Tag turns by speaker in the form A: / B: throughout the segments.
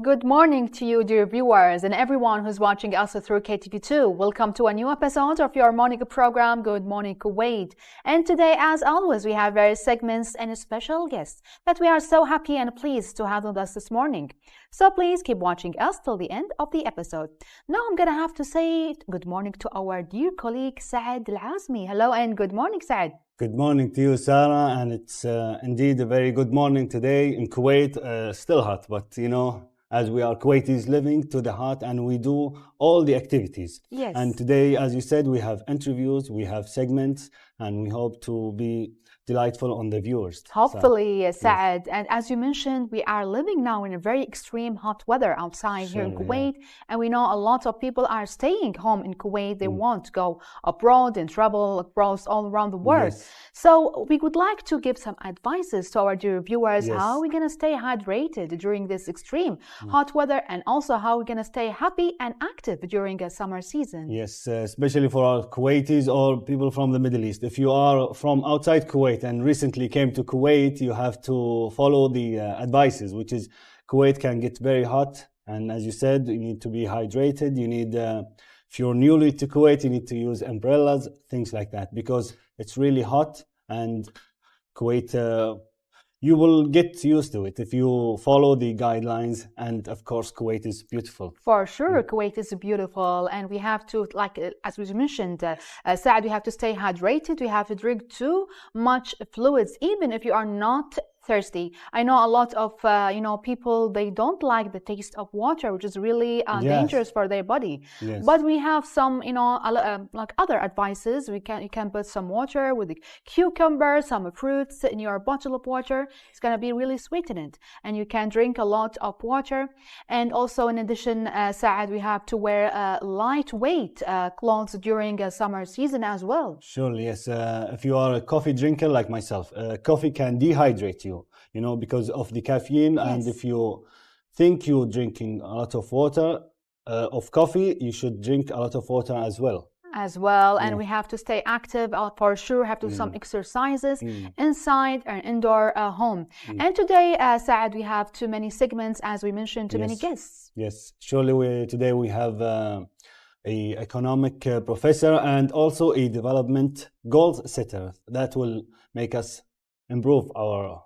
A: Good morning to you, dear viewers, and everyone who's watching us through KTV2. Welcome to a new episode of your morning program, Good Morning Kuwait. And today, as always, we have various segments and special guests that we are so happy and pleased to have with us this morning. So please keep watching us till the end of the episode. Now I'm going to have to say good morning to our dear colleague, Saad Al-Azmi. Hello and good morning, Saad.
B: Good morning to you, Sarah, and it's indeed a very good morning today in Kuwait. Still hot, but as we are Kuwaitis living to the hot and we do all the activities.
A: Yes.
B: And today, as you said, we have interviews, we have segments, and we hope to be delightful on the viewers.
A: Hopefully, Saad. Yes. And as you mentioned, we are living now in a very extreme hot weather outside here in Kuwait. Yeah. And we know a lot of people are staying home in Kuwait. They want to go abroad and travel across all around the world.
B: Yes.
A: So we would like to give some advices to our dear viewers.
B: Yes.
A: How are we going to stay hydrated during this extreme hot weather, and also how we're going to stay happy and active during a summer season?
B: Yes, especially for our Kuwaitis or people from the Middle East. If you are from outside Kuwait and recently came to Kuwait, you have to follow the advices, which is Kuwait can get very hot. And as you said, you need to be hydrated. You need, if you're newly to Kuwait, you need to use umbrellas, things like that, because it's really hot. And Kuwait, you will get used to it if you follow the guidelines. And of course, Kuwait is beautiful.
A: For sure, Kuwait is beautiful. And we have to, as we mentioned, Saad, we have to stay hydrated. We have to drink too much fluids, even if you are not thirsty. I know a lot of people, they don't like the taste of water, which is really dangerous for their body.
B: Yes.
A: But we have some like other advices. You can put some water with the cucumber, some fruits in your bottle of water. It's going to be really sweetened, and you can drink a lot of water. And also, in addition, Saad, we have to wear lightweight clothes during a summer season as well.
B: Surely, yes. If you are a coffee drinker like myself, coffee can dehydrate you. Because of the caffeine. Yes. And if you think you're drinking a lot of water, of coffee, you should drink a lot of water as well.
A: And we have to stay active for sure. Have to do some exercises inside or indoor home. And today, Saad, we have too many segments, as we mentioned, too many guests.
B: Yes, surely today we have a economic professor and also a development goals setter that will make us improve our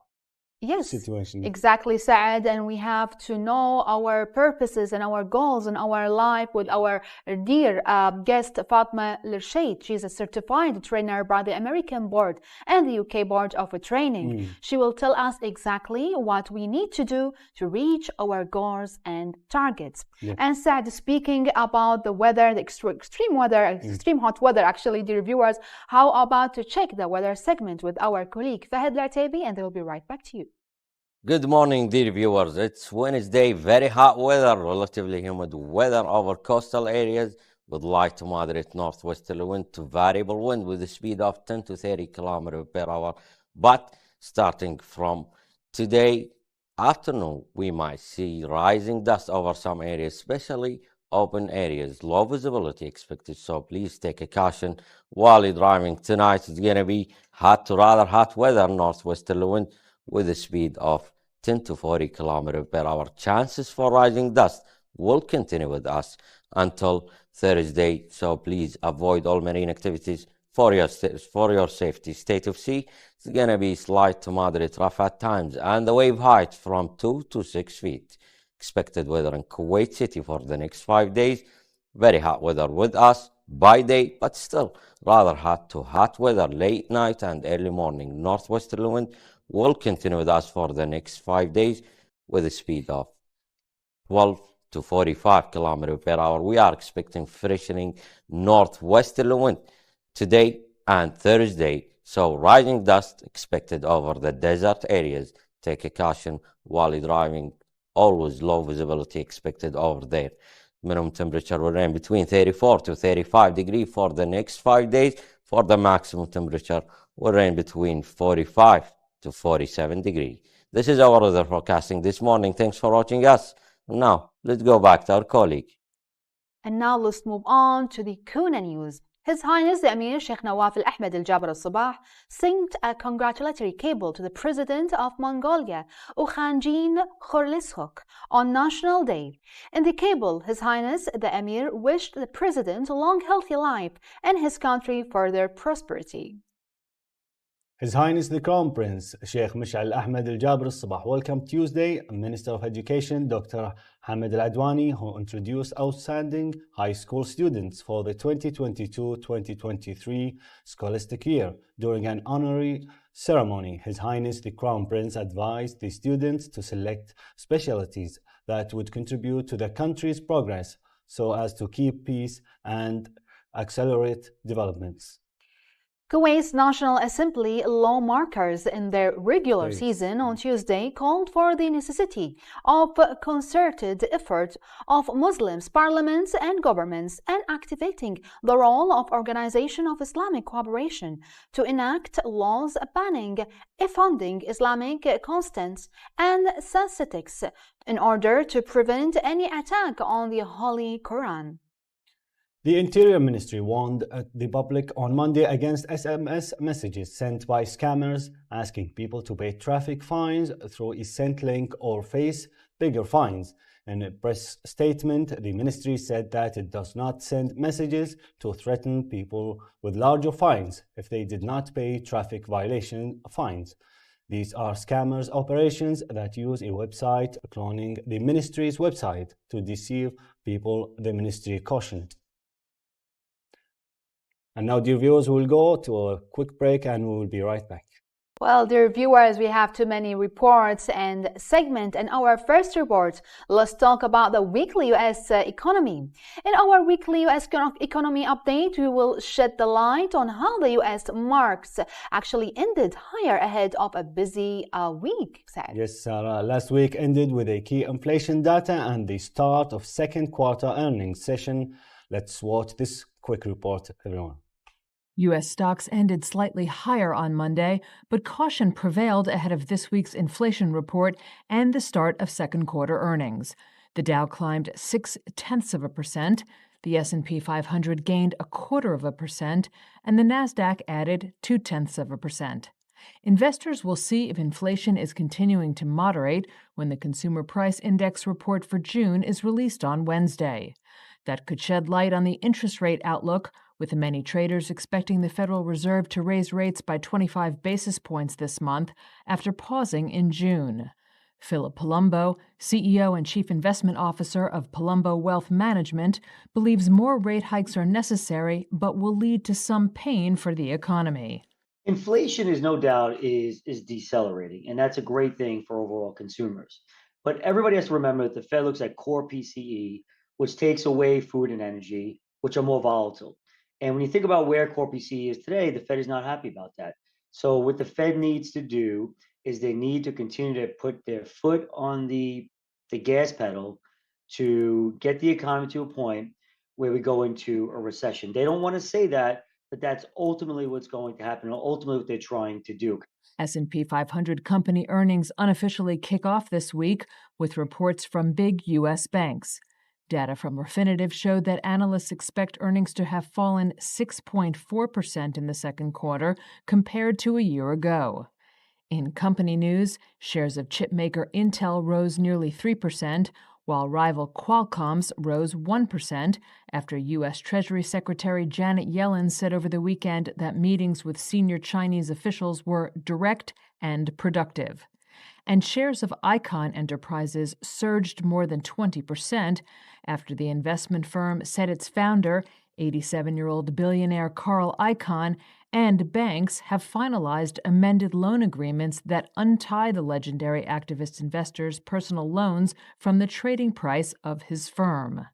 B: situation.
A: Exactly, Saad. And we have to know our purposes and our goals in our life with our dear guest, Fatma Lirshade. She's a certified trainer by the American Board and the UK Board of Training. She will tell us exactly what we need to do to reach our goals and targets. Yes. And Saad, speaking about the weather, the extreme weather, extreme hot weather, actually, dear viewers, how about to check the weather segment with our colleague, Fahad Latabi, and they will be right back to you.
C: Good morning, dear viewers. It's Wednesday, very hot weather, relatively humid weather over coastal areas with light to moderate northwesterly wind to variable wind with a speed of 10 to 30 kilometers per hour. But starting from today afternoon, we might see rising dust over some areas, especially open areas. Low visibility expected, so please take a caution while you're driving. Tonight it's going to be hot to rather hot weather, northwesterly wind with a speed of 10 to 40 kilometers per hour. Chances for rising dust will continue with us until Thursday, so please avoid all marine activities for your safety. State of sea is going to be slight to moderate rough at times, and the wave height from 2 to 6 feet. Expected weather in Kuwait City for the next 5 days. Very hot weather with us by day, but still rather hot to hot weather late night and early morning. Northwesterly wind will continue with us for the next 5 days with a speed of 12 to 45 kilometers per hour. We are expecting freshening northwesterly wind today and Thursday, so rising dust expected over the desert areas. Take a caution while you're driving. Always low visibility expected over there. Minimum temperature will range between 34 to 35 degrees for the next 5 days. For the maximum temperature will range between 45 to 47 degrees. This is our weather forecasting this morning. Thanks for watching us. Now, let's go back to our colleague.
A: And now let's move on to the Kuna news. His Highness the Emir Sheikh Nawaf Al Ahmed Al Jaber Al Sabah sent a congratulatory cable to the President of Mongolia, Ukhanjin Khorliskhok, on National Day. In the cable, His Highness the Emir wished the President a long, healthy life and his country further prosperity.
B: His Highness the Crown Prince Sheikh Mish'al Ahmed Al Jaber Al Sabah welcomed Tuesday Minister of Education Dr. Hamid Al Adwani, who introduced outstanding high school students for the 2022-2023 scholastic year. During an honorary ceremony, His Highness the Crown Prince advised the students to select specialties that would contribute to the country's progress so as to keep peace and accelerate developments.
A: Kuwait's National Assembly lawmakers in their regular season on Tuesday called for the necessity of concerted effort of Muslims, parliaments and governments and activating the role of Organization of Islamic Cooperation to enact laws banning funding Islamic contents and statistics in order to prevent any attack on the Holy Quran.
B: The Interior Ministry warned the public on Monday against SMS messages sent by scammers asking people to pay traffic fines through a sent link or face bigger fines. In a press statement, the ministry said that it does not send messages to threaten people with larger fines if they did not pay traffic violation fines. These are scammers' operations that use a website cloning the ministry's website to deceive people, the ministry cautioned. And now, dear viewers, we'll go to a quick break and we will be right back.
A: Well, dear viewers, we have too many reports and segments. In our first report, let's talk about the weekly U.S. economy. In our weekly U.S. economy update, we will shed the light on how the U.S. markets actually ended higher ahead of a busy week.
B: Yes, Sarah. Last week ended with a key inflation data and the start of second quarter earnings session. Let's watch this quick report, everyone.
D: U.S. stocks ended slightly higher on Monday, but caution prevailed ahead of this week's inflation report and the start of second quarter earnings. The Dow climbed 0.6%, the S&P 500 gained 0.25%, and the Nasdaq added 0.2%. Investors will see if inflation is continuing to moderate when the Consumer Price Index report for June is released on Wednesday. That could shed light on the interest rate outlook, with many traders expecting the Federal Reserve to raise rates by 25 basis points this month after pausing in June. Philip Palumbo, CEO and Chief Investment Officer of Palumbo Wealth Management, believes more rate hikes are necessary but will lead to some pain for the economy.
E: Inflation is no doubt is decelerating, and that's a great thing for overall consumers. But everybody has to remember that the Fed looks at core PCE, which takes away food and energy, which are more volatile. And when you think about where core PCE is today, the Fed is not happy about that. So what the Fed needs to do is they need to continue to put their foot on the gas pedal to get the economy to a point where we go into a recession. They don't want to say that, but that's ultimately what's going to happen, or ultimately what they're trying to do.
D: S&P 500 company earnings unofficially kick off this week with reports from big U.S. banks. Data from Refinitiv showed that analysts expect earnings to have fallen 6.4% in the second quarter compared to a year ago. In company news, shares of chipmaker Intel rose nearly 3%, while rival Qualcomm's rose 1% after U.S. Treasury Secretary Janet Yellen said over the weekend that meetings with senior Chinese officials were direct and productive. And shares of Icahn Enterprises surged more than 20% after the investment firm said its founder, 87-year-old billionaire Carl Icahn, and banks have finalized amended loan agreements that untie the legendary activist investor's personal loans from the trading price of his firm.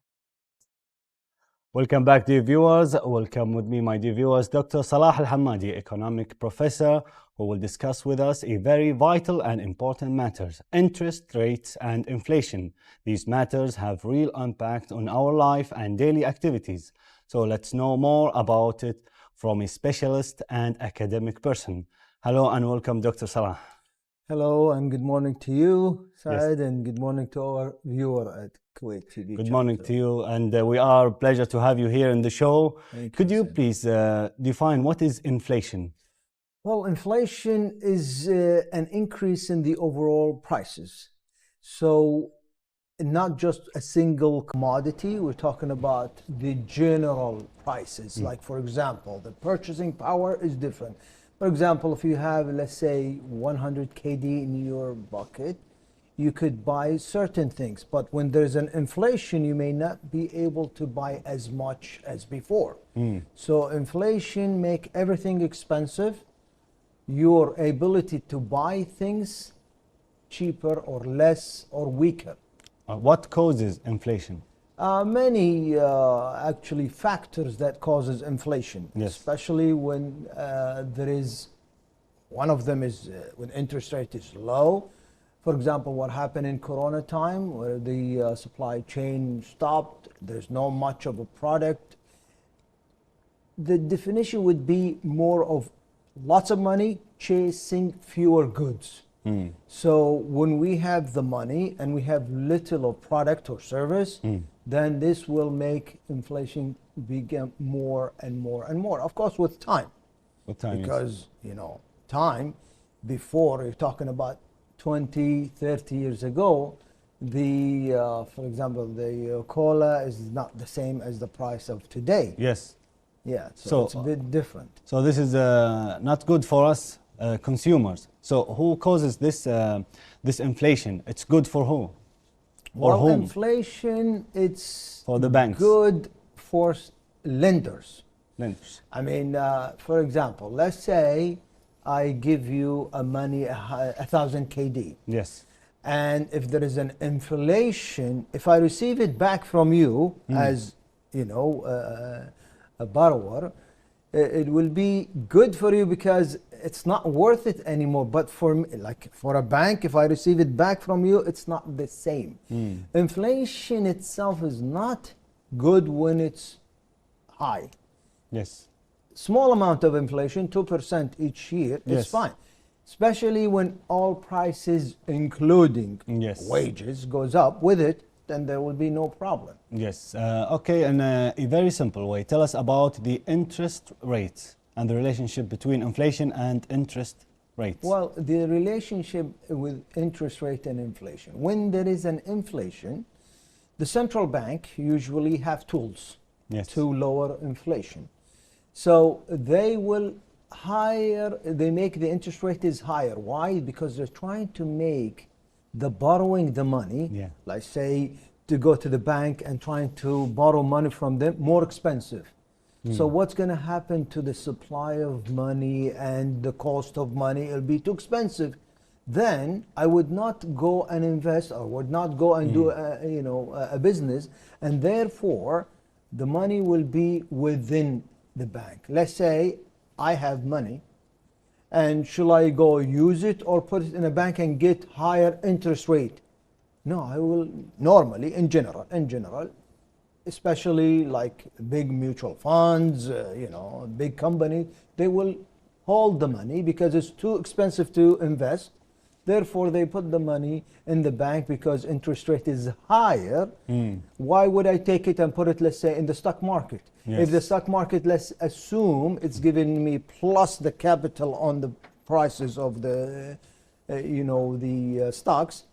B: Welcome back, dear viewers. Welcome with me, my dear viewers, Dr. Salah Al-Hammadi, economic professor, who will discuss with us a very vital and important matters: interest rates and inflation. These matters have real impact on our life and daily activities. So let's know more about it from a specialist and academic person. Hello and welcome, Dr. Salah.
F: Hello and good morning to you, Saad, and good morning to our viewer at Kuwait TV.
B: Good morning to you, and we are pleasure to have you here in the show. Could you
F: Saad.
B: please define what is inflation?
F: Well, inflation is an increase in the overall prices. So not just a single commodity, we're talking about the general prices. Like, for example, the purchasing power is different. For example, if you have, let's say, 100 KD in your bucket, you could buy certain things. But when there's an inflation, you may not be able to buy as much as before. So inflation make everything expensive. Your ability to buy things cheaper or less or weaker.
B: What causes inflation?
F: Many actually factors that causes inflation, especially when there is, one of them is when interest rate is low. For example, what happened in Corona time where the supply chain stopped, there's no much of a product. The definition would be more of lots of money chasing fewer goods. So when we have the money and we have little of product or service, then this will make inflation become more and more and more. Of course, with time.
B: With time,
F: because, you know, time before, you're talking about 20, 30 years ago, the, for example, the cola is not the same as the price of today.
B: Yes.
F: Yeah, so it's a bit different.
B: So this is not good for us consumers. So who causes this this inflation? It's good for who?
F: Well,
B: whom?
F: inflation, it's
B: for the banks.
F: Good for lenders.
B: Lenders.
F: I mean, for example, let's say I give you a money 1,000 KD.
B: Yes.
F: And if there is an inflation, if I receive it back from you as, you know, a borrower, it will be good for you because it's not worth it anymore. But for me, like for a bank, if I receive it back from you, it's not the same. Inflation itself is not good when it's high.
B: Yes.
F: Small amount of inflation, 2% each year, is fine. Especially when all prices, including wages, goes up with it, then there will be no problem.
B: Yes. Okay, in a very simple way, tell us about the interest rates and the relationship between inflation and interest rates.
F: Well, the relationship with interest rate and inflation. When there is an inflation, the central bank usually have tools to lower inflation. So they will they make the interest rate is higher. Why? Because they're trying to make the borrowing the money, like say to go to the bank and trying to borrow money from them, more expensive. So what's going to happen to the supply of money and the cost of money? It'll be too expensive. Then I would not go and invest or would not go and do a business, and therefore the money will be within the bank. Let's say I have money, and shall I go use it or put it in a bank and get higher interest rate? No, I will normally, in general, especially like big mutual funds, big company, they will hold the money because it's too expensive to invest. Therefore, they put the money in the bank because interest rate is higher. Why would I take it and put it, let's say, in the stock market? If the stock market, let's assume it's giving me plus the capital on the prices of the, the stocks,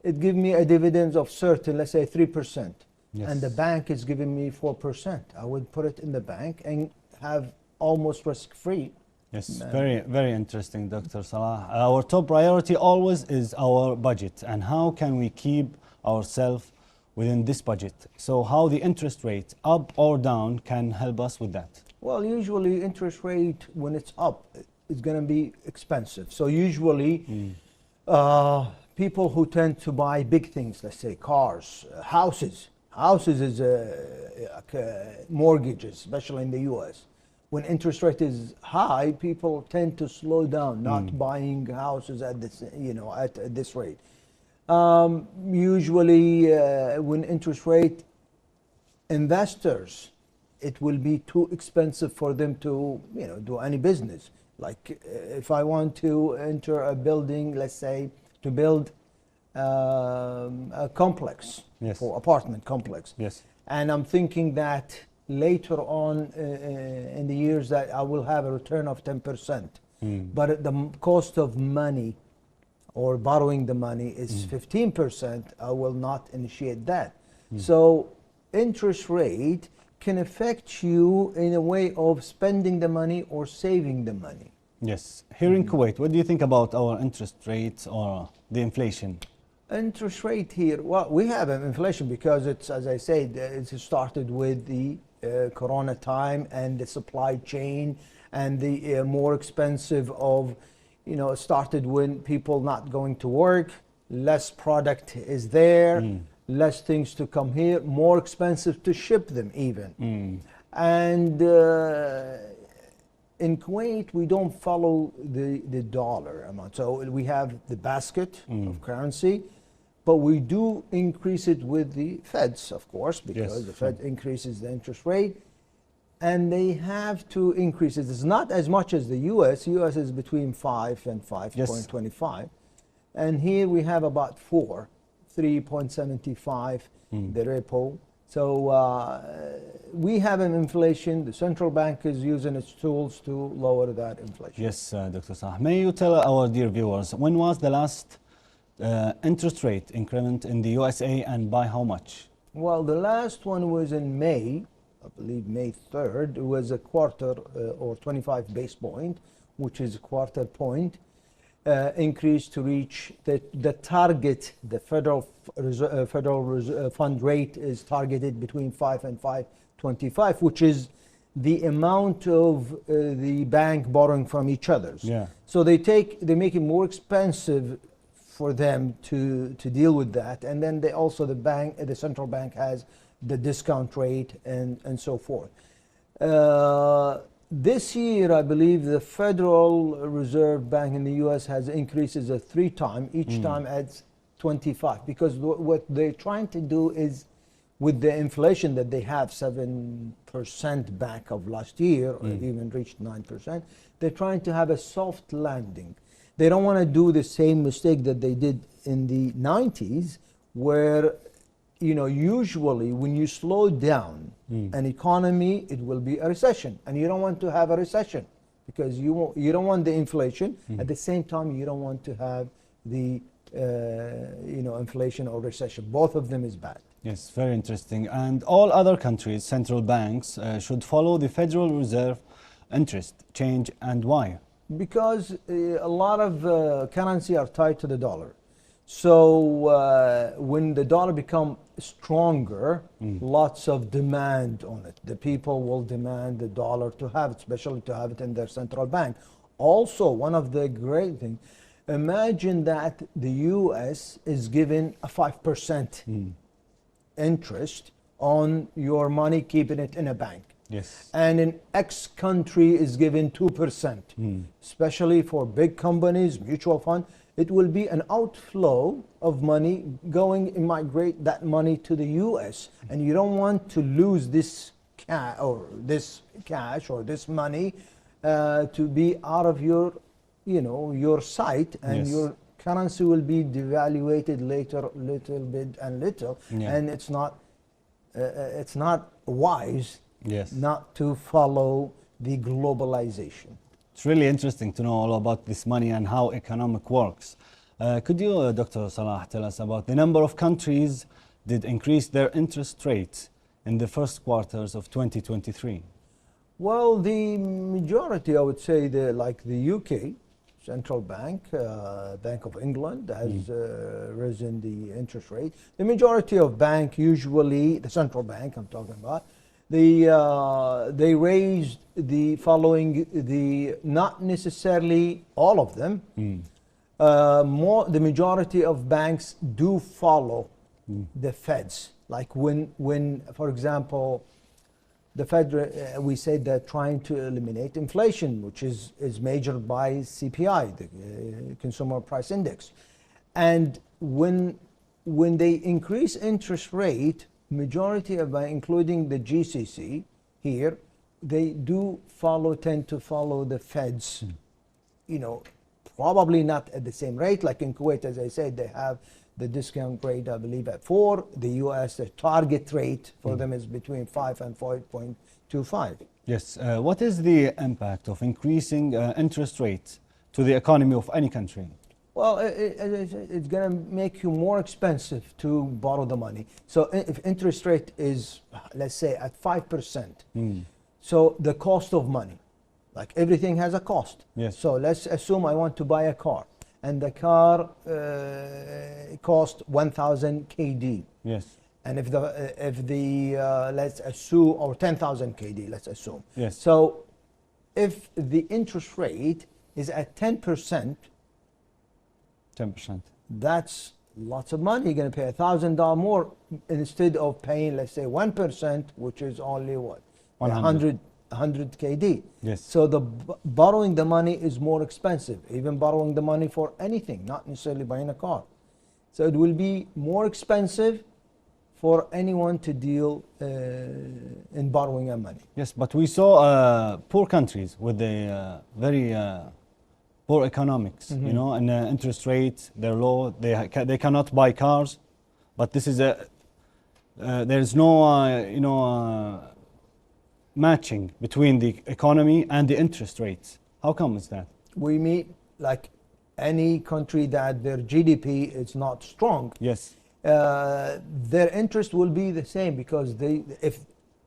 F: it gives me a dividend of certain, let's say 3%. And the bank is giving me 4%. I would put it in the bank and have almost risk-free.
B: Yes, very, very interesting, Dr. Salah. Our top priority always is our budget and how can we keep ourselves within this budget. So how the interest rate, up or down, can help us with that?
F: Well, usually interest rate, when it's up, it's going to be expensive. So usually people who tend to buy big things, let's say cars, houses is mortgages, especially in the US. When interest rate is high, people tend to slow down, not buying houses at this, at this rate. Usually, when interest rate, investors, it will be too expensive for them to, do any business. Like if I want to enter a building, let's say to build a complex,
B: Yes.
F: for apartment complex.
B: Yes.
F: And I'm thinking that later on in the years that I will have a return of 10%. But at the cost of money or borrowing the money is 15%, I will not initiate that. So interest rate can affect you in a way of spending the money or saving the money.
B: Yes. Here in Kuwait, what do you think about our interest rates or the inflation?
F: Interest rate here, well, we have an inflation because it's, as I said, it started with the corona time and the supply chain and the more expensive of, it started when people not going to work, less product is there, less things to come here, more expensive to ship them even. And in Kuwait, we don't follow the dollar amount. So we have the basket of currency, but we do increase it with the Feds, of course, because the Fed increases the interest rate. And they have to increase it. It's not as much as the U.S. U.S. is between 5 and 5.25. And here we have about 3.75, the repo. So we have an inflation. The central bank is using its tools to lower that inflation.
B: Yes, Dr. Salah. May you tell our dear viewers, when was the last interest rate increment in the USA and by how much?
F: Well, the last one was in May. I believe May 3rd, it was a quarter or 25 base point, which is a quarter point increase to reach the target. The federal fund rate is targeted between 5 and 5.25, which is the amount of the bank borrowing from each other. So they make it more expensive for them to deal with that, and then the central bank has the discount rate and so forth. This year, I believe the Federal Reserve Bank in the U.S. has increases at 3 times, each time adds 25, because what they're trying to do is, with the inflation that they have 7% back of last year, or even reached 9%, they're trying to have a soft landing. They don't want to do the same mistake that they did in the 90s, where usually when you slow down an economy, it will be a recession, and you don't want to have a recession because you don't want the inflation. At the same time, you don't want to have the inflation or recession. Both of them is bad.
B: Yes, very interesting. And all other countries' central banks should follow the Federal Reserve interest change, and why?
F: Because a lot of currency are tied to the dollar. So when the dollar becomes stronger, lots of demand on it. The people will demand the dollar to have it, especially to have it in their central bank. Also, one of the great things, imagine that the U.S. is given a 5% interest on your money, keeping it in a bank.
B: Yes.
F: And in X country is given 2%, especially for big companies, mutual fund. It will be an outflow of money going and migrate that money to the U.S. And you don't want to lose this cash or this money to be out of your, your sight, and your currency will be devaluated later, little bit and little, and it's not wise not to follow the globalization.
B: It's really interesting to know all about this money and how economic works. Could you, Dr. Salah, tell us about the number of countries did increase their interest rates in the first quarters of 2023?
F: Well, the majority, I would say, like the UK Central Bank, Bank of England has risen the interest rate. The majority of bank, usually the central bank I'm talking about, they raised the following, not necessarily all of them. The majority of banks do follow the Feds. Like when, for example, the Fed, we said they're trying to eliminate inflation, which is measured by CPI, the Consumer Price Index. And when they increase interest rate, majority of banks, including the GCC here, they do tend to follow the Fed's probably not at the same rate. Like in Kuwait, as I said, they have the discount rate, I believe, at 4. The US, the target rate for them is between 5 and 5.25.
B: Yes. What is the impact of increasing interest rates to the economy of any country?
F: Well, it's going to make you more expensive to borrow the money. So if interest rate is, let's say, at 5%, so the cost of money, like everything has a cost.
B: Yes.
F: So let's assume I want to buy a car, and the car cost 1,000 KD.
B: Yes.
F: And if the let's assume, or 10,000 KD, let's assume.
B: Yes.
F: So if the interest rate is at 10%,
B: 10%.
F: that's lots of money. You're going to pay $1,000 more instead of paying, let's say, 1%, which is only what? 100 KD.
B: Yes.
F: So borrowing the money is more expensive, even borrowing the money for anything, not necessarily buying a car. So it will be more expensive for anyone to deal in borrowing money.
B: Yes, but we saw poor countries with the very poor economics, and interest rates, they're low, they cannot buy cars, but this is there's no, matching between the economy and the interest rates. How come is that?
F: We meet like any country that their GDP is not strong.
B: Yes.
F: Their interest will be the same because if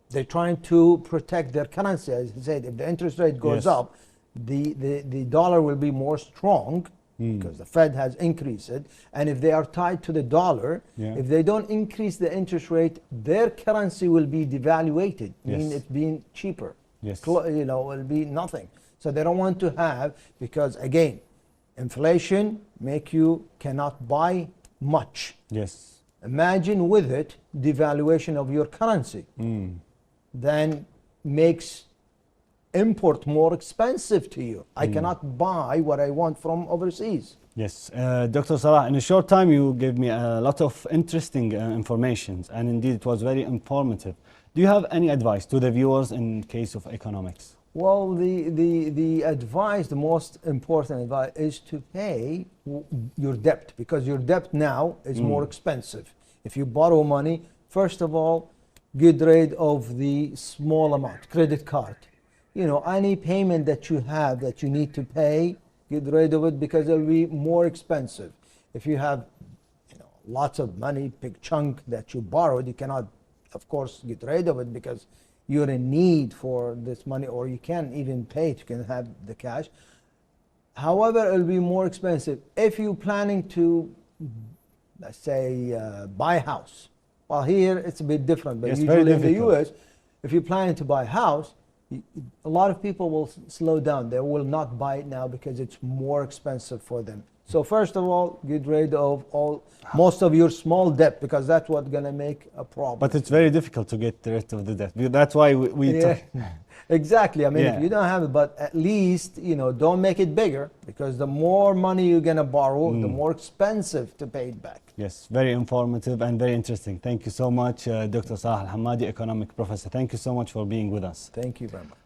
F: they're trying to protect their currency, as I said, if the interest rate goes up, the dollar will be more strong because the Fed has increased it. And if they are tied to the dollar, if they don't increase the interest rate, their currency will be devaluated, meaning it's being cheaper.
B: Yes.
F: Will be nothing. So they don't want to have, because again, inflation make you cannot buy much.
B: Yes.
F: Imagine with it devaluation of your currency, then makes import more expensive to you. I cannot buy what I want from overseas.
B: Yes, Dr. Salah, in a short time you gave me a lot of interesting information, and indeed it was very informative. Do you have any advice to the viewers in case of economics?
F: Well, the advice, the most important advice is to pay your debt, because your debt now is more expensive. If you borrow money, first of all, get rid of the small amount, credit card. Any payment that you have that you need to pay, get rid of it, because it will be more expensive. If you have lots of money, big chunk that you borrowed, you cannot, of course, get rid of it because you're in need for this money, or you can't even pay it, you can have the cash. However, it will be more expensive. If you're planning to, let's say, buy a house, well, here it's a bit different, but usually in the US, if you're planning to buy a house, a lot of people will slow down. They will not buy it now because it's more expensive for them. So first of all, get rid of most of your small debt, because that's what's going to make a problem.
B: But it's very difficult to get rid of the debt. That's why we
F: Exactly. I mean, if you don't have it, but at least, don't make it bigger, because the more money you're going to borrow, the more expensive to pay it back.
B: Yes, very informative and very interesting. Thank you so much, Dr. Salah Al-Hamadi, economic professor. Thank you so much for being with us.
F: Thank you very much.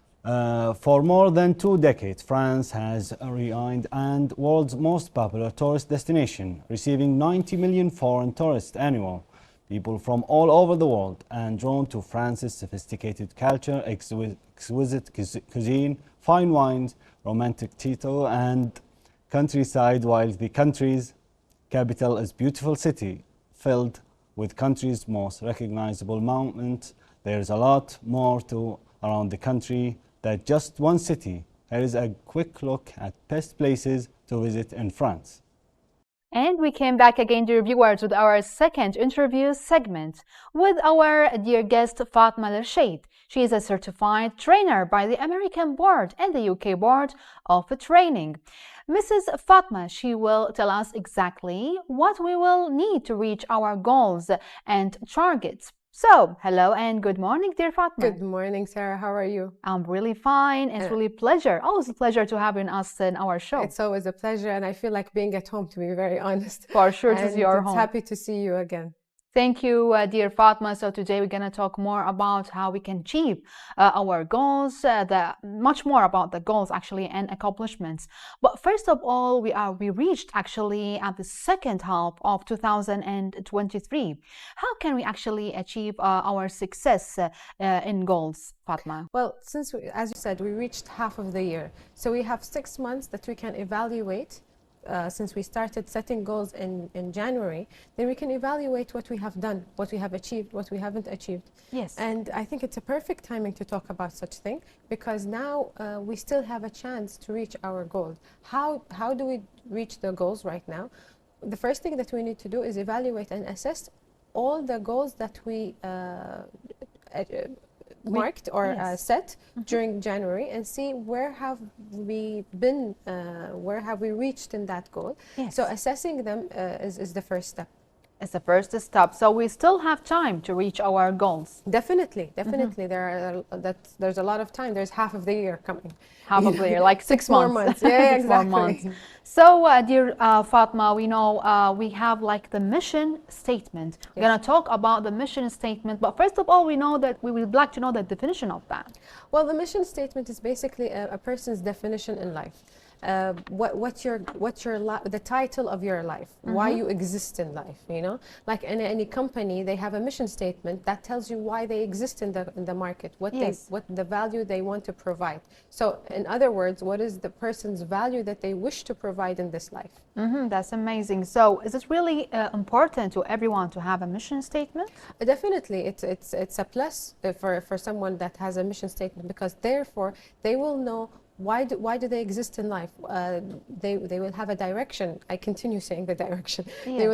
B: For more than 2 decades, France has remained and world's most popular tourist destination, receiving 90 million foreign tourists annual. People from all over the world and drawn to France's sophisticated culture, exquisite cuisine, fine wines, romantic Tito, and countryside, while the country's capital is beautiful city filled with country's most recognizable mountains. There's a lot more to around the country than just one city. Here is a quick look at best places to visit in France.
A: And we came back again, dear viewers, with our second interview segment with our dear guest, Fatma Al-Rasheed. She is a certified trainer by the American Board and the UK Board of Training. Mrs. Fatma, she will tell us exactly what we will need to reach our goals and targets. So, hello and good morning, dear Fatma.
G: Good morning, Sarah. How are you?
A: I'm really fine. It's really always a pleasure to have us in our show.
G: It's always a pleasure, and I feel like being at home, to be very honest.
A: For sure, it is your home.
G: Happy to see you again.
A: Thank you, dear Fatma. So today we're going to talk more about how we can achieve our goals, much more about the goals actually and accomplishments. But first of all, we reached actually at the second half of 2023. How can we actually achieve our success in goals, Fatma?
G: Well, as you said, we reached half of the year. So we have 6 months that we can evaluate. Since we started setting goals in January, then we can evaluate what we have done, what we have achieved, what we haven't achieved.
A: Yes.
G: And I think it's a perfect timing to talk about such thing, because now we still have a chance to reach our goals. How do we reach the goals right now? The first thing that we need to do is evaluate and assess all the goals that we marked or set during January, and see where have we been, where have we reached in that goal.
A: Yes.
G: So assessing them is the first step.
A: It's the first step. So we still have time to reach our goals.
G: Definitely. There's a lot of time. There's half of the year coming.
A: Half of the year, like 6 months.
G: More months. Yeah, exactly.
A: 4 months. So, dear Fatma, we know we have like the mission statement. We're going to talk about the mission statement. But first of all, we would like to know the definition of that.
G: Well, the mission statement is basically a person's definition in life. The title of your life, why you exist in life, you know, like in any company, they have a mission statement that tells you why they exist in the market, what the value they want to provide. So in other words, what is the person's value that they wish to provide in this life?
A: That's amazing. So is it really important to everyone to have a mission statement?
G: Definitely, it's a plus for someone that has a mission statement, because therefore they will know why do they exist in life. They will have a direction. I continue saying the direction.
A: Yes.
G: They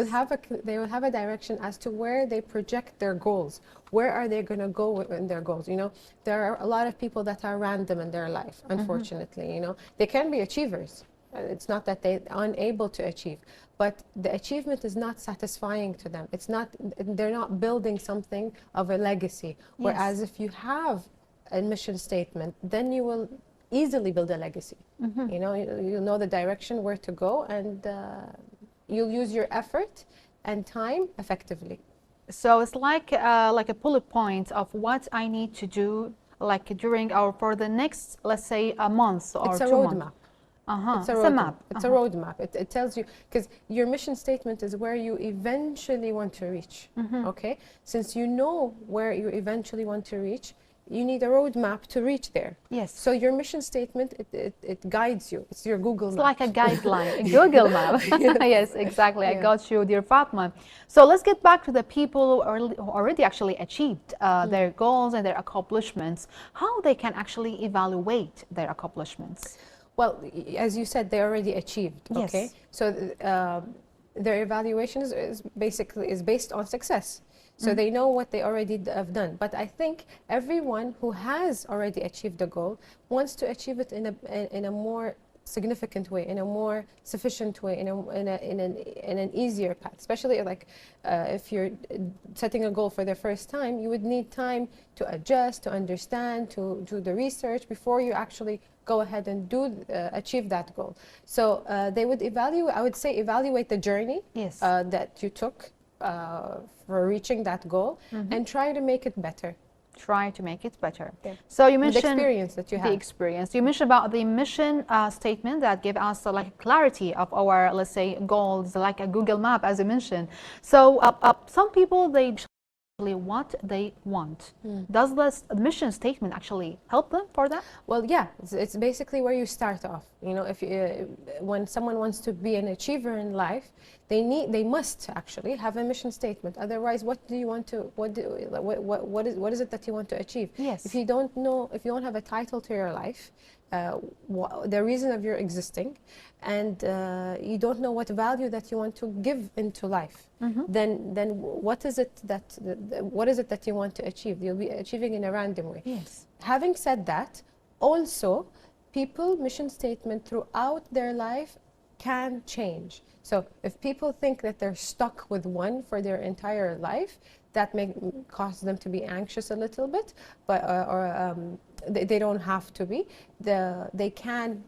G: will have a direction as to where they project their goals. Where are they going to go in their goals? You know, there are a lot of people that are random in their life, unfortunately. You know, they can be achievers. It's not that they're unable to achieve, but the achievement is not satisfying to them. They're not building something of a legacy. Whereas if you have a mission statement, then you will easily build a legacy. You know, you'll know the direction where to go, and you'll use your effort and time effectively.
A: So it's like a bullet point of what I need to do, like during for the next, let's say, a month or 2 months.
G: It's a roadmap.
A: It's a map.
G: It's a roadmap. It tells you, because your mission statement is where you eventually want to reach. Okay, since you know where you eventually want to reach, you need a roadmap to reach there.
A: Yes.
G: So your mission statement, it guides you. It's your Google map.
A: It's like a guideline, a Google map. Yes, exactly. I got you, dear Fatma. So let's get back to the people who already actually achieved their goals and their accomplishments. How they can actually evaluate their accomplishments?
G: Well, as you said, they already achieved. Okay.
A: Yes.
G: So their evaluation is based on success. So they know what they already have done. But I think everyone who has already achieved a goal wants to achieve it in a more significant way, in a more sufficient way, in an easier path. Especially like if you're setting a goal for the first time, you would need time to adjust, to understand, to do the research before you actually go ahead and achieve that goal. So they would evaluate the journey that you took for reaching that goal, and try to make it better.
A: Try to make it better. Yeah. So you mentioned
G: the experience that you have.
A: The experience. You mentioned about the mission statement that give us like clarity of our, let's say, goals, like a Google map, as you mentioned. So some people, they what they want. Does this mission statement actually help them for that?
G: Well, yeah, it's basically where you start off. You know, if when someone wants to be an achiever in life, they must actually have a mission statement. Otherwise, what do you want to what is it that you want to achieve?
A: Yes.
G: If you don't know, if you don't have a title to your life, the reason of your existing, and you don't know what value that you want to give into life, then what is it that you want to achieve? You'll be achieving in a random way.
A: Yes.
G: Having said that, also people mission statement throughout their life can change. So if people think that they're stuck with one for their entire life, that may cause them to be anxious a little bit, but they don't have to be. They can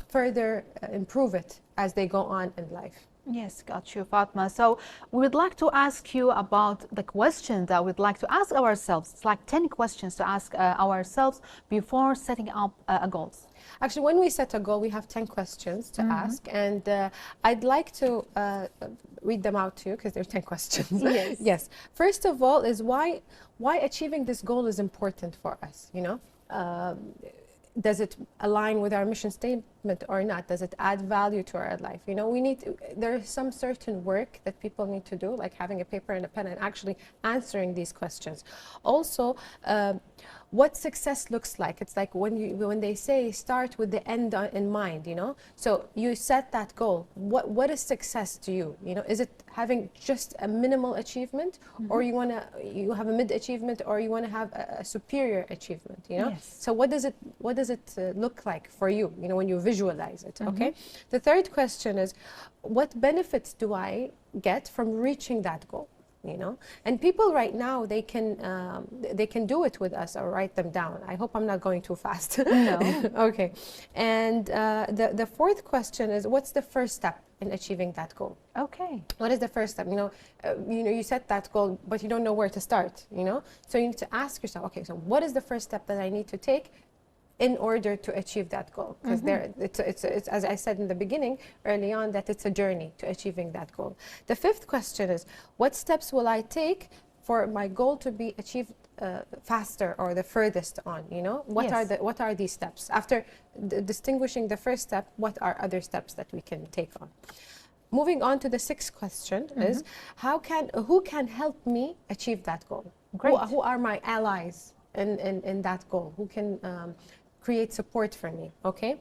G: further improve it as they go on in life.
A: Yes, got you, Fatma. So we would like to ask you about the question that we'd like to ask ourselves. It's like 10 questions to ask ourselves before setting up a goals.
G: Actually, when we set a goal, we have 10 questions to ask, and I'd like to read them out to you because there are 10 questions.
A: Yes.
G: Yes. First of all is why achieving this goal is important for us, you know? Does it align with our mission statement or not? Does it add value to our life? You know, there is some certain work that people need to do, like having a paper and a pen and actually answering these questions. Also, what success looks like. It's like when they say start with the end in mind, you know? So you set that goal. What is success to you? You know, is it having just a minimal achievement, or you have a mid achievement, or you want to have a superior achievement, you know?
A: Yes.
G: So what does it look like for you, you know, when you visualize it, okay? The third question is, what benefits do I get from reaching that goal? You know, and people right now, they can do it with us or write them down. I hope I'm not going too fast.
A: No.
G: Okay. And the fourth question is, what's the first step in achieving that goal?
A: Okay.
G: What is the first step? You set that goal, but you don't know where to start, you know? So you need to ask yourself, okay, so what is the first step that I need to take in order to achieve that goal? Because it's as I said in the beginning, early on, that it's a journey to achieving that goal. The fifth question is, what steps will I take for my goal to be achieved faster or the furthest on, you know? What are these steps? After distinguishing the first step, what are other steps that we can take on? Moving on to the sixth question is, who can help me achieve that goal?
A: Great.
G: Who are my allies in that goal? Who can create support for me, okay?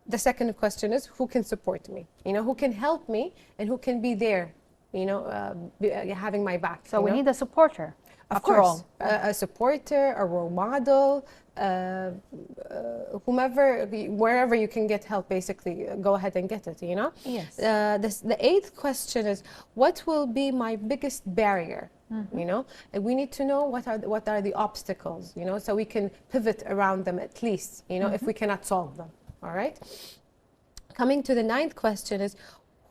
G: The second question is, who can support me? You know, who can help me and who can be there, you know, having my back.
A: So we need a supporter.
G: Of course, a supporter, a role model, whomever, wherever you can get help, basically, go ahead and get it, you know?
A: Yes.
G: The eighth question is, what will be my biggest barrier? You know, and we need to know what are the obstacles, you know, so we can pivot around them at least, you know, if we cannot solve them. All right. Coming to the ninth question is,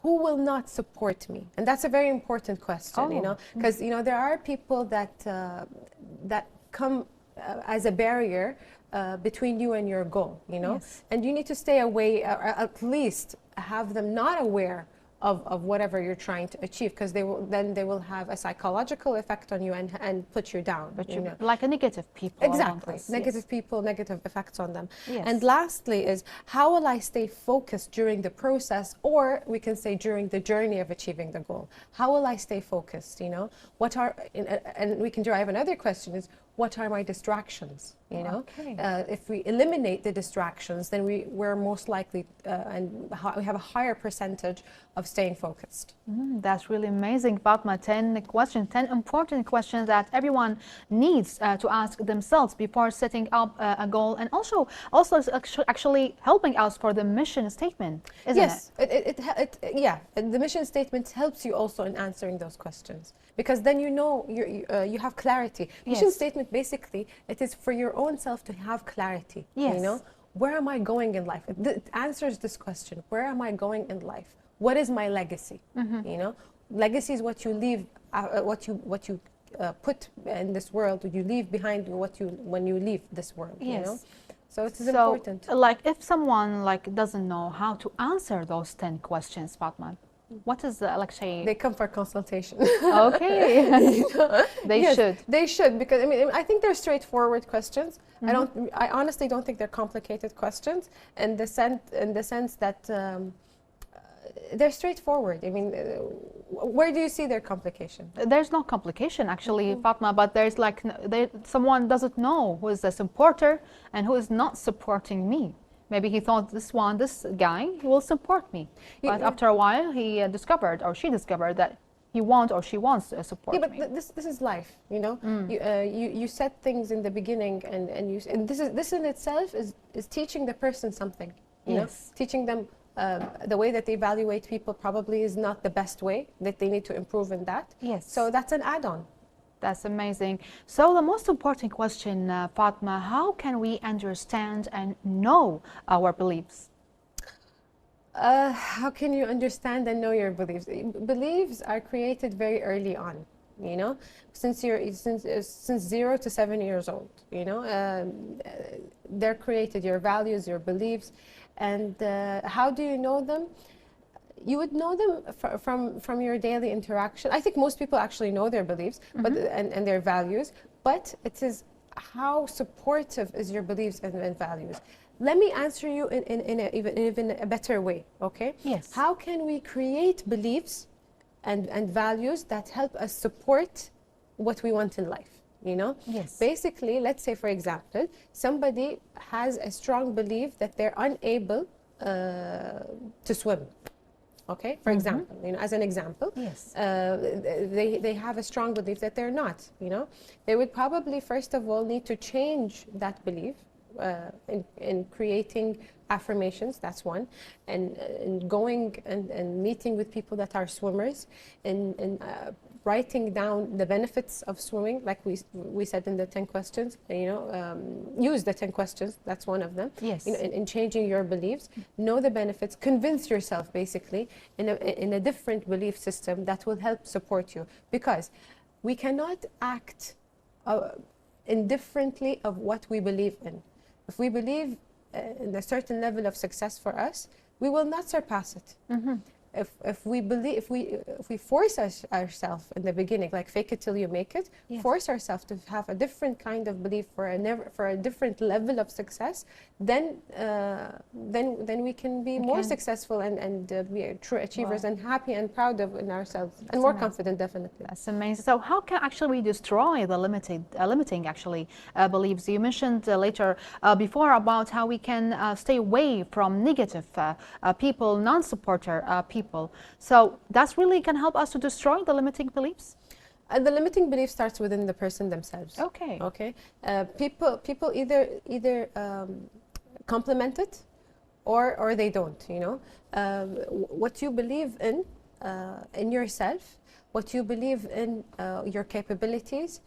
G: who will not support me? And that's a very important question, you know, because you know there are people that come as a barrier between you and your goal, you know, and you need to stay away, or at least have them not aware of whatever you're trying to achieve, because they will have a psychological effect on you and put you down.
A: But
G: you know?
A: like a negative people.
G: Exactly. Negative people, negative effects on them.
A: Yes.
G: And lastly is, how will I stay focused during the process, or we can say during the journey of achieving the goal? How will I stay focused, you know? And we can derive another question is, what are my distractions, you know?
A: Okay.
G: If we eliminate the distractions, then we're most likely, and we have a higher percentage of staying focused.
A: That's really amazing, Fatma. 10 questions, 10 important questions that everyone needs to ask themselves before setting up a goal, and also it's actually helping us for the mission statement, isn't it?
G: Yes, the mission statement helps you also in answering those questions, because then you know you have clarity. Mission statement, basically, it is for your own self to have clarity.
A: Yes.
G: You know, where am I going in life? It answers this question: where am I going in life? What is my legacy? You know, legacy is what you leave, what you put in this world. You leave behind when you leave this world.
A: Yes.
G: You know, so it is important.
A: Like, if someone doesn't know how to answer those 10 questions, Fatma, what is say?
G: They come for consultation.
A: Okay.
G: You know?
A: They should.
G: They should, because I think they're straightforward questions. I honestly don't think they're complicated questions in the sense that they're straightforward. I mean, where do you see their complication?
A: There's no complication, actually, Fatma, but there's someone doesn't know who is a supporter and who is not supporting me. Maybe he thought this guy, he will support me. But after a while, he discovered, or she discovered, that he wants or she wants to support me.
G: Yeah, but this is life, you know. You set things in the beginning, and this in itself is teaching the person something. You know, teaching them the way that they evaluate people probably is not the best way, that they need to improve in that.
A: Yes.
G: So that's an add-on.
A: That's amazing. So the most important question, Fatma, how can we understand and know our beliefs?
G: How can you understand and know your beliefs? Beliefs are created very early on, you know, since 0 to 7 years old, you know, they're created, your values, your beliefs. And how do you know them? You would know them from your daily interaction. I think most people actually know their beliefs, but and their values, but it is how supportive is your beliefs and values. Let me answer you in even a better way, okay?
A: Yes.
G: How can we create beliefs and values that help us support what we want in life, you know?
A: Yes.
G: Basically, let's say, for example, somebody has a strong belief that they're unable to swim. Okay, for example, you know, as an example,
A: Yes.
G: They have a strong belief that they're not, you know. They would probably, first of all, need to change that belief in creating affirmations, that's one, and going and meeting with people that are swimmers, and writing down the benefits of swimming, like we said in the 10 questions, you know, use the 10 questions, that's one of them.
A: Yes.
G: You know, in changing your beliefs, know the benefits, convince yourself basically in a different belief system that will help support you, because we cannot act indifferently of what we believe in. If we believe in a certain level of success for us, we will not surpass it. If we force ourselves in the beginning, like fake it till you make it,
A: Yes.
G: force ourselves to have a different kind of belief for a different level of success, then we can be more successful and be true achievers and happy and proud of in ourselves and more confident, definitely.
A: That's amazing. So how can actually we destroy the limiting actually beliefs? You mentioned later before about how we can stay away from negative people, non-supporter people. So that's really can help us to destroy the limiting beliefs?
G: The limiting belief starts within the person themselves.
A: Okay.
G: Okay. People either complement it or they don't. You know, what you believe in yourself, what you believe in your capabilities.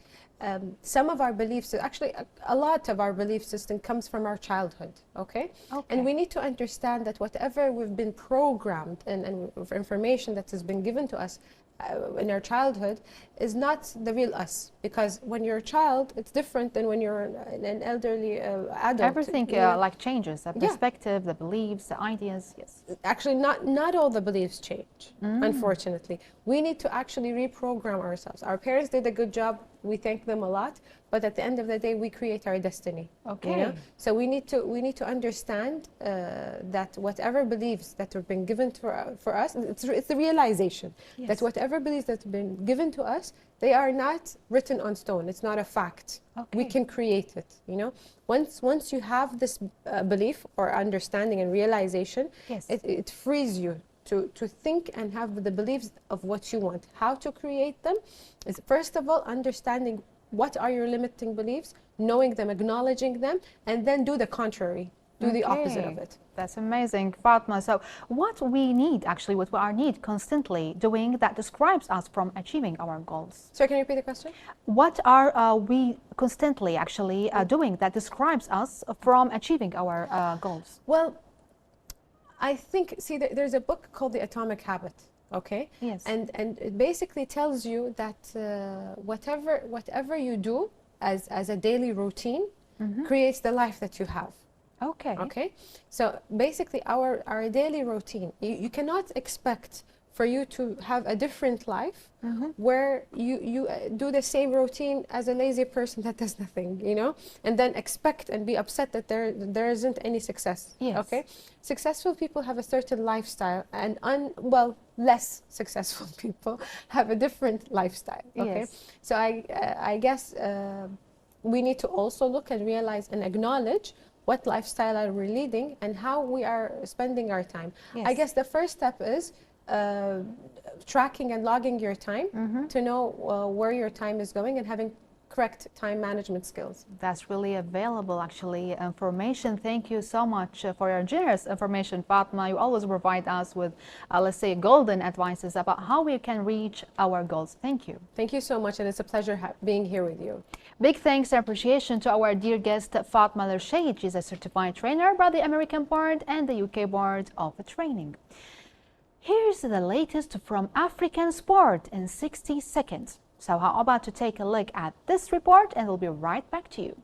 G: Some of our beliefs, actually a lot of our belief system comes from our childhood, okay? And we need to understand that whatever we've been programmed and information that has been given to us in our childhood is not the real us, because when you're a child it's different than when you're an elderly adult.
A: Everything like changes, the perspective, the beliefs, the ideas. Yes.
G: Actually, not all the beliefs change, unfortunately. We need to actually reprogram ourselves. Our parents did a good job, we thank them a lot, but at the end of the day we create our destiny.
A: Okay.
G: You know? So we need to understand that whatever beliefs that have been given for us, it's the realization that whatever beliefs that have been given to us, they are not written on stone. It's not a fact. We can create it, you know. Once you have this belief or understanding and realization, it frees you to think and have the beliefs of what you want. How to create them is, first of all, understanding what are your limiting beliefs, knowing them, acknowledging them, and then do the contrary. Do the opposite of it.
A: That's amazing, Fatma. So what we need, actually, what we are need constantly doing that describes us from achieving our goals.
G: So can you repeat the question?
A: What are we constantly actually doing that describes us from achieving our goals?
G: Well, I think, see, there's a book called The Atomic Habit. Okay.
A: Yes.
G: And it basically tells you that whatever you do as a daily routine creates the life that you have.
A: Okay.
G: Okay. So basically, our daily routine, you cannot expect for you to have a different life where you do the same routine as a lazy person that does nothing, you know, and then expect and be upset that there isn't any success.
A: Yes.
G: Okay. Successful people have a certain lifestyle, and less successful people have a different lifestyle. Okay.
A: Yes.
G: So I guess we need to also look and realize and acknowledge what lifestyle are we leading and how we are spending our time.
A: Yes.
G: I guess the first step is tracking and logging your time to know where your time is going and having correct time management skills.
A: That's really available, actually, information. Thank you so much for your generous information, Fatma. You always provide us with, let's say, golden advices about how we can reach our goals. Thank you.
G: Thank you so much, and it's a pleasure being here with you.
A: Big thanks and appreciation to our dear guest, Fatma Lershade. She's a certified trainer by the American Board and the UK Board of Training. Here's the latest from African sport in 60 seconds. So how about to take a look at this report, and we'll be right back to you.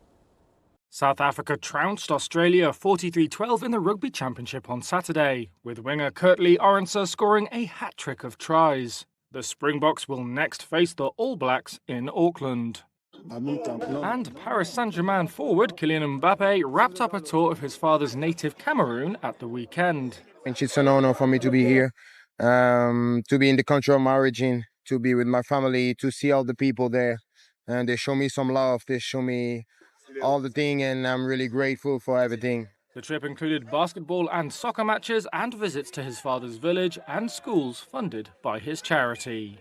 H: South Africa trounced Australia 43-12 in the Rugby Championship on Saturday, with winger Kurtley Orenser scoring a hat-trick of tries. The Springboks will next face the All Blacks in Auckland. And Paris Saint-Germain forward Kylian Mbappe wrapped up a tour of his father's native Cameroon at the weekend.
I: It's an honor for me to be here, to be in the country of my origin, to be with my family, to see all the people there. And they show me some love, they show me all the things, and I'm really grateful for everything.
H: The trip included basketball and soccer matches and visits to his father's village and schools funded by his charity.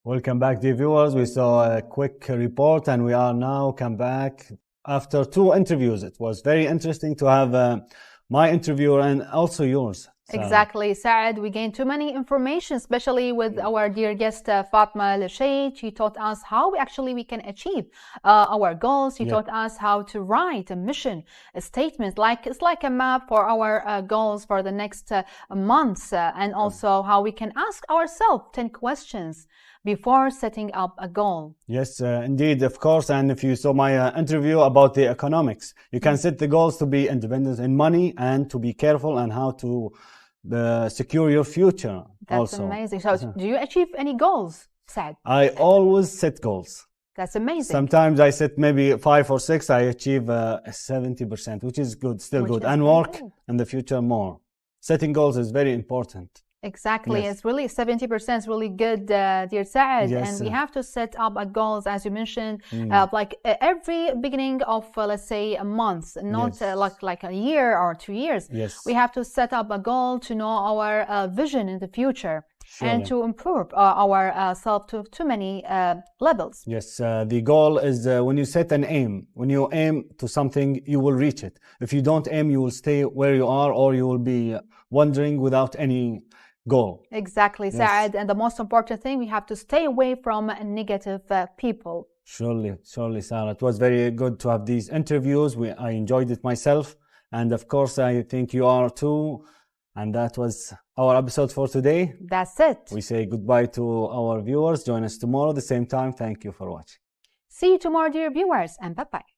B: Welcome back, dear viewers. We saw a quick report and we are now come back after 2 interviews. It was very interesting to have my interview and also yours.
A: Exactly, Saad. We gained too many information, especially with our dear guest Fatma Lershade. She taught us how we can achieve our goals. She taught us how to write a mission, a statement, it's like a map for our goals for the next months, and also how we can ask ourselves 10 questions before setting up a goal.
B: Yes, indeed, of course. And if you saw my interview about the economics, you can set the goals to be independent in money and to be careful and how to secure your future.
A: That's
B: also
A: amazing. So do you achieve any goals, Saad?
B: I always set goals.
A: That's amazing.
B: Sometimes I set maybe 5 or 6. I achieve 70%, which is good, still good, and work in the future more. Setting goals is very important.
A: Exactly. Yes. It's really 70% is really good, dear Saad.
B: Yes,
A: and we have to set up a goals, as you mentioned, like every beginning of, let's say, a month, not like a year or 2 years.
B: Yes.
A: We have to set up a goal to know our vision in the future.
B: Surely.
A: And to improve ourselves to many levels.
B: Yes, the goal is when you set an aim. When you aim to something, you will reach it. If you don't aim, you will stay where you are, or you will be wandering without any goal.
A: Exactly, Saad. And the most important thing, we have to stay away from negative people.
B: Surely, Sarah. It was very good to have these interviews. I enjoyed it myself. And of course, I think you are too. And that was our episode for today.
A: That's it.
B: We say goodbye to our viewers. Join us tomorrow at the same time. Thank you for watching.
A: See you tomorrow, dear viewers, and bye-bye.